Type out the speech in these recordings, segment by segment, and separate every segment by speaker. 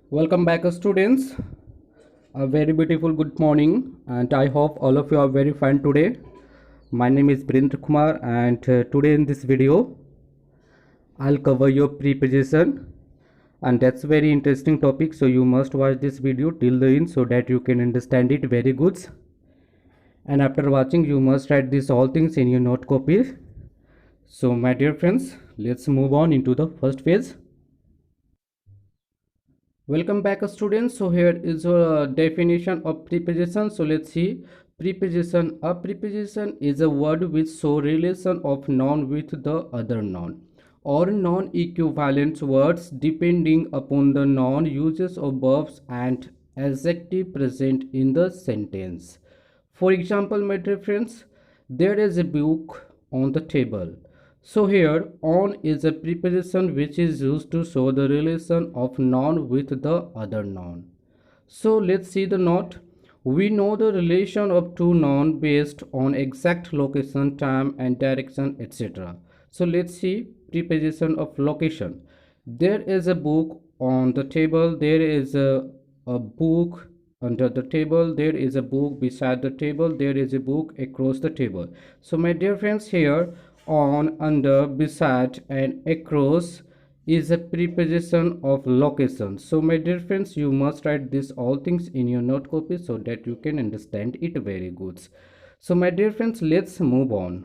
Speaker 1: Welcome back, students. A very beautiful good morning, and I hope all of you are very fine today. My name is Brindra Kumar, and today in this video, I'll cover your preposition, and that's very interesting topic. So you must watch this video till the end so that you can understand it very good. And after watching, you must write these all things in your note copy. So my dear friends, let's move on into the first phase. Welcome back, students. So here is a definition of preposition. So let's see. Preposition. A preposition is a word which shows relation of noun with the other noun or non-equivalent words depending upon the noun, uses of verbs and adjective present in the sentence. For example, my dear friends, there is a book on the table. So here on is a preposition which is used to show the relation of noun with the other noun. So let's see the note. We know the relation of two nouns based on exact location, time and direction, etc. So let's see preposition of location. There is a book on the table. There is a book under the table. There is a book beside the table. There is a book across the table. So my dear friends, here on, under, beside and across is a preposition of location. So my dear friends, you must write this all things in your note copy so that you can understand it very good. So my dear friends, let's move on.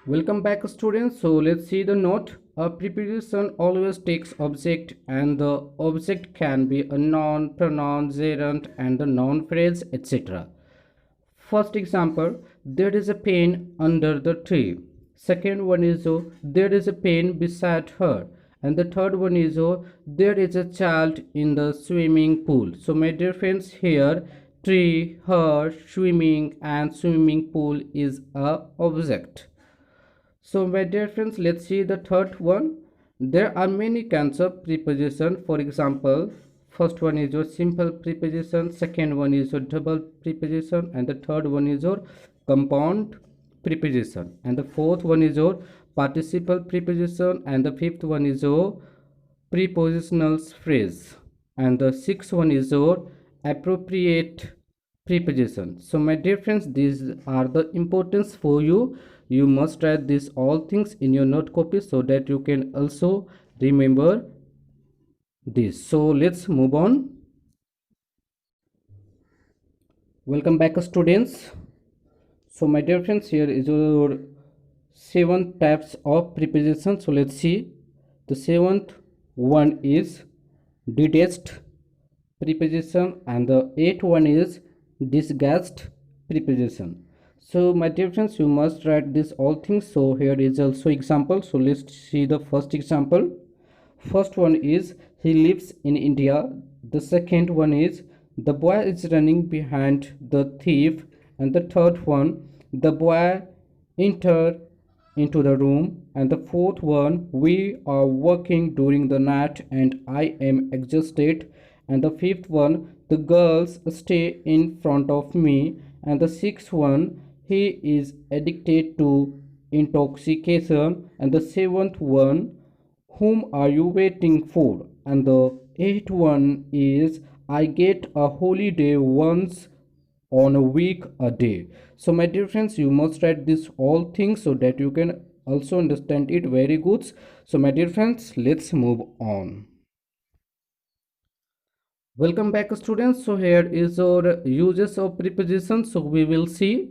Speaker 1: Welcome back, students. So let's see the note. A preposition always takes object, and the object can be a noun, pronoun, gerund and the noun phrase, etc. First example, there is a pen under the tree. Second one is there is a pen beside her. And the third one is there is a child in the swimming pool. So my dear friends, here tree, her, swimming and swimming pool is a object. So my dear friends, let's see the third one. There are many kinds of preposition. For example, first one is your simple preposition, second one is your double preposition, and the third one is your compound preposition, and the fourth one is your participle preposition, and the fifth one is your prepositional phrase, and the sixth one is your appropriate preposition. So my dear friends, these are the importance for you. You must write these all things in your note copy so that you can also remember this. So let's move on. Welcome back, students. So my dear friends, here is your 7 types of preposition. So let's see. The seventh one is detached preposition, and the eighth one is disguised preposition. So my dear friends, you must write this all things. So here is also example. So let's see the first example. First one is he lives in India. The second one is the boy is running behind the thief. And the third one, the boy entered into the room. And the fourth one, we are working during the night and I am exhausted. And the fifth one, the girls stay in front of me. And the sixth one, he is addicted to intoxication. And the seventh one, whom are you waiting for? And the eighth one is I get a holiday once on a week a day. So my dear friends, you must write this all things so that you can also understand it very good. So my dear friends, let's move on. Welcome back, students. So here is our uses of prepositions. So we will see.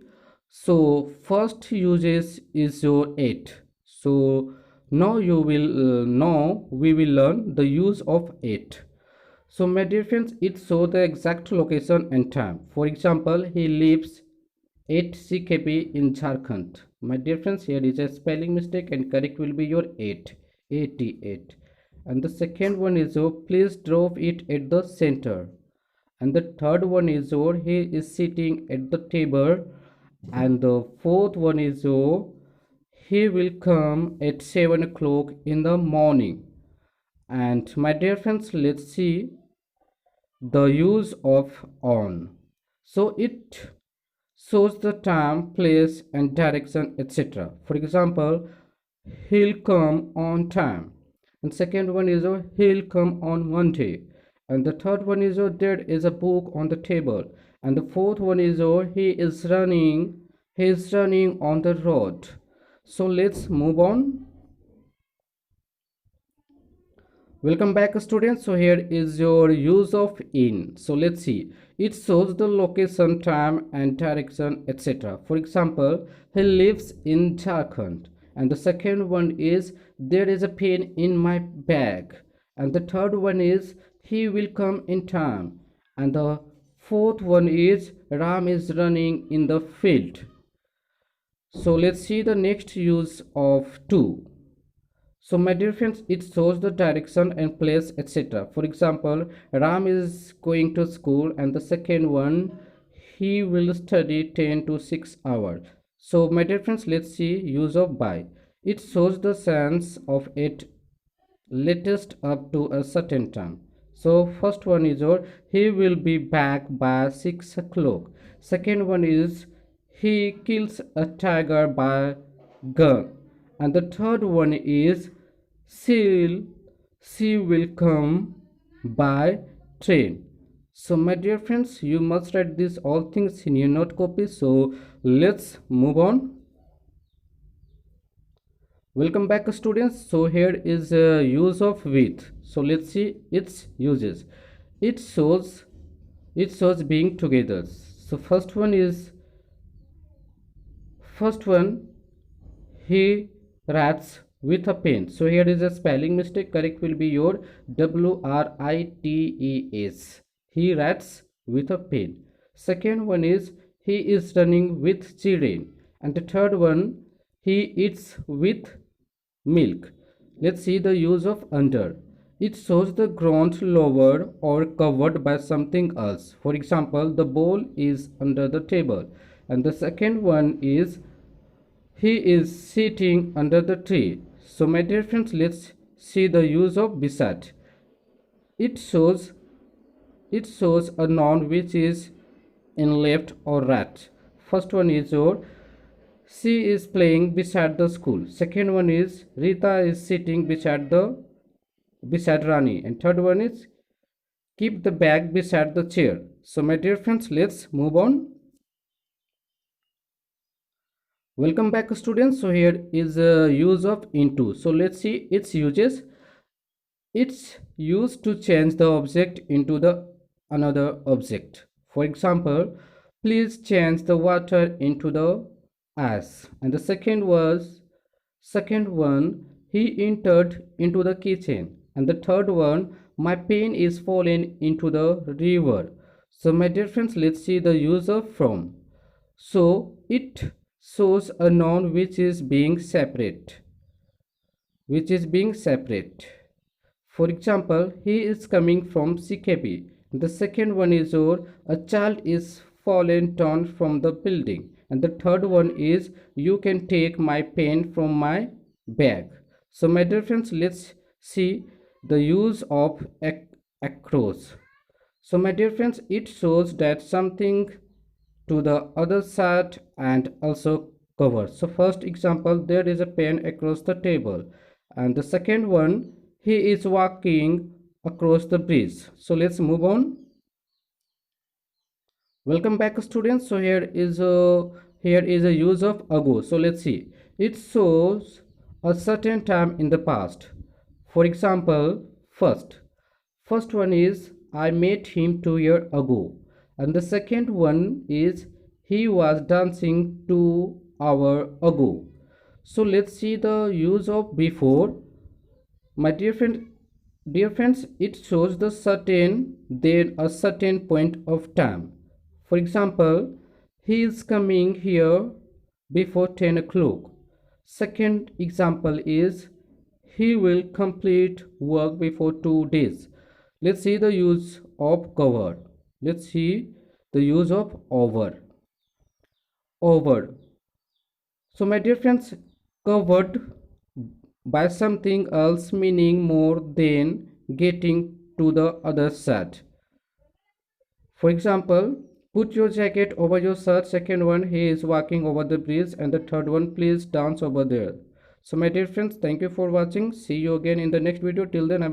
Speaker 1: So first uses is your it. So now we will learn the use of it. So my dear friends, it shows the exact location and time. For example, he lives 8 CKP in Jharkhand. My dear friends, here is a spelling mistake and correct will be your 8, 88. And the second one is please drop it at the center. And the third one is he is sitting at the table. And the fourth one is he will come at 7 o'clock in the morning. And my dear friends, let's see the use of on. So it shows the time, place and direction, etc. For example, he'll come on time. And second one is he'll come on Monday. And the third one is there is a book on the table. And the fourth one is he is running on the road. So let's move on. Welcome back students. So here is your use of in. So let's see. It shows the location, time and direction, etc. For example, he lives in Jharkhand. And the second one is there is a pen in my bag. And the third one is he will come in time. And the fourth one is Ram is running in the field. So let's see the next use of to. So my dear friends, it shows the direction and place, etc. For example, Ram is going to school, and the second one, he will study 10 to 6 hours. So my dear friends, let's see use of by. It shows the sense of it latest up to a certain time. So first one is he will be back by 6 o'clock. Second one is he kills a tiger by gun. And the third one is she she will come by train. So my dear friends, you must write these all things in your note copy. So let's move on. Welcome back students. So here is a use of with. So let's see its uses. It shows being together. So first one he writes with a pen. So here is a spelling mistake. Correct will be your WRITES. He writes with a pen. Second one is he is running with children. And the third one, he eats with milk. Let's see the use of under. It shows the ground lower or covered by something else. For example, the bowl is under the table. And the second one is he is sitting under the tree. So my dear friends, let's see the use of beside. It shows a noun which is in left or right. First one is your she is playing beside the school. Second one is Rita is sitting beside Rani. And third one is keep the bag beside the chair. So my dear friends, let's move on. Welcome back students. So here is a use of into. So let's see its uses. It's used to change the object into the another object. For example, please change the water into the ice. And the second one, he entered into the kitchen. And the third one, my pen is fallen into the river. So my dear friends, let's see the use of from. So it shows a noun which is being separate. For example, he is coming from CKP. The second one is a child is fallen down from the building. And the third one is you can take my pen from my bag. So my dear friends, let's see the use of across. So my dear friends, it shows that something to the other side and also cover. So first example, there is a pen across the table. And the second one, he is walking across the bridge. So let's move on. Welcome back students. So here is a use of ago. So let's see. It shows a certain time in the past. For example, first one is I met him 2 years ago. And the second one is he was dancing 2 hours ago. So let's see the use of before. My dear friends, it shows the certain then a certain point of time. For example, he is coming here before 10 o'clock. Second example is he will complete work before 2 days. Let's see the use of cover. Let's see the use of over. So my dear friends, covered by something else meaning more than getting to the other side. For example, put your jacket over your shirt. Second one, he is walking over the bridge. And the third one, please dance over there. So my dear friends, thank you for watching. See you again in the next video. Till then,